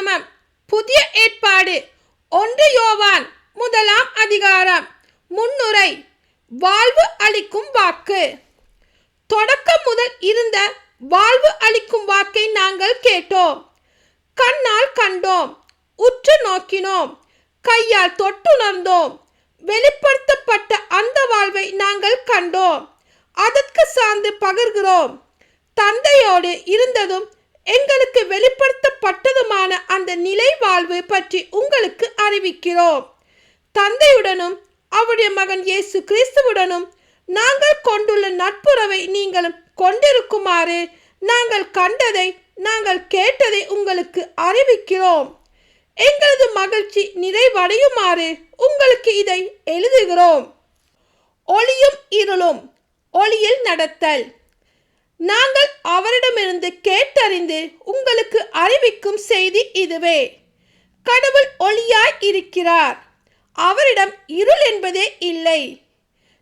வேதாகமம் புதிய ஏற்பாடு 1 யோவான் 1ஆம் அதிகாரம். முன்னுரை. வாழ்வு அளிக்கும் வாக்கு. தொடக்கம் முதல் இருந்த வாழ்வு அளிக்கும் வாக்கை நாங்கள் கேட்டோம், கண்ணால் கண்டோம், உற்று நோக்கினோம், கையால் தொட்டுணர்ந்தோம். வெளிப்படுத்தப்பட்ட அந்த வாழ்வை நாங்கள் கண்டோம், அதற்கு சார்ந்து பகர்கிறோம். தந்தையோடு இருந்ததும் எங்களுக்கு வெளிப்படுத்தப்பட்டதுமான அந்த நிலை வாழ்வு பற்றி உங்களுக்கு அறிவிக்கிறோம். தந்தையுடனும் அவருடைய மகன் இயேசு கிறிஸ்துவுடனும் நாங்கள் கொண்டுள்ள நட்புறவை நீங்களும் கொண்டிருக்குமாறு நாங்கள் கண்டதை நாங்கள் கேட்டதை உங்களுக்கு அறிவிக்கிறோம். எங்களது மகிழ்ச்சி நிறைவடையுமாறு உங்களுக்கு இதை எழுதுகிறோம். ஒளியும் இருளும். ஒளியில் நடத்தல். நாங்கள் அவரிடமிருந்து கேட்டறிந்து உங்களுக்கு அறிவிக்கும் செய்தி இதுவே: கடவுள் ஒளியாய் இருக்கிறார், அவரிடம் இருள் என்பதே இல்லை.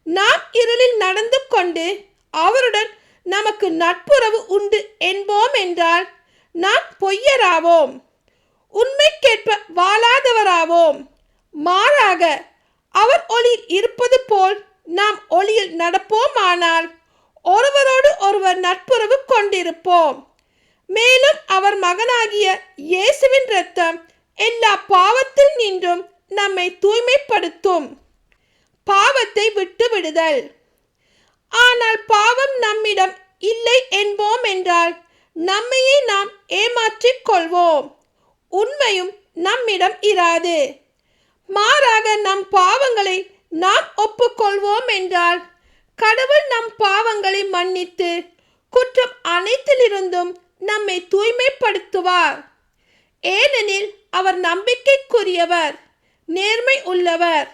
நாம் இருளில் நடந்து கொண்டு அவருடன் நமக்கு நட்புறவு உண்டு என்போம் என்றால் நாம் பொய்யராவோம், உண்மைக்கேற்ப வாழாதவராவோம். மாறாக அவர் ஒளியில் இருப்பது போல் நாம் ஒளியில் நடப்போமானால் ஒருவரோடு ஒருவர் நட்புறவு கொண்டிருப்போம். மேலும் அவர் மகனாகிய இயேசுவின் இரத்தம் எல்லா பாவத்தில் நின்றும் நம்மை தூய்மைப்படுத்தும். பாவத்தை விட்டு விடுதல். ஆனால் பாவம் நம்மிடம் இல்லை என்போம் என்றால் நம்மையே நாம் ஏமாற்றிக் கொள்வோம், உண்மையும் நம்மிடம் இராது. மாறாக நம் பாவங்களை நாம் ஒப்புக்கொள்வோம் என்றால் கடவுள் நம் பாவங்களை மன்னித்து குற்றம் அனைத்திலிருந்தும் நம்மை தூய்மைப்படுத்துவார். ஏனெனில் அவர் நம்பிக்கைக்குரியவர், நேர்மை உள்ளவர்.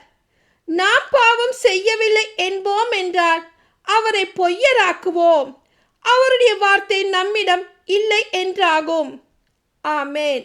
நாம் பாவம் செய்யவில்லை என்போம் என்றால் அவரை பொய்யராக்குவோம், அவருடைய வார்த்தை நம்மிடம் இல்லை என்றாகும். ஆமேன்.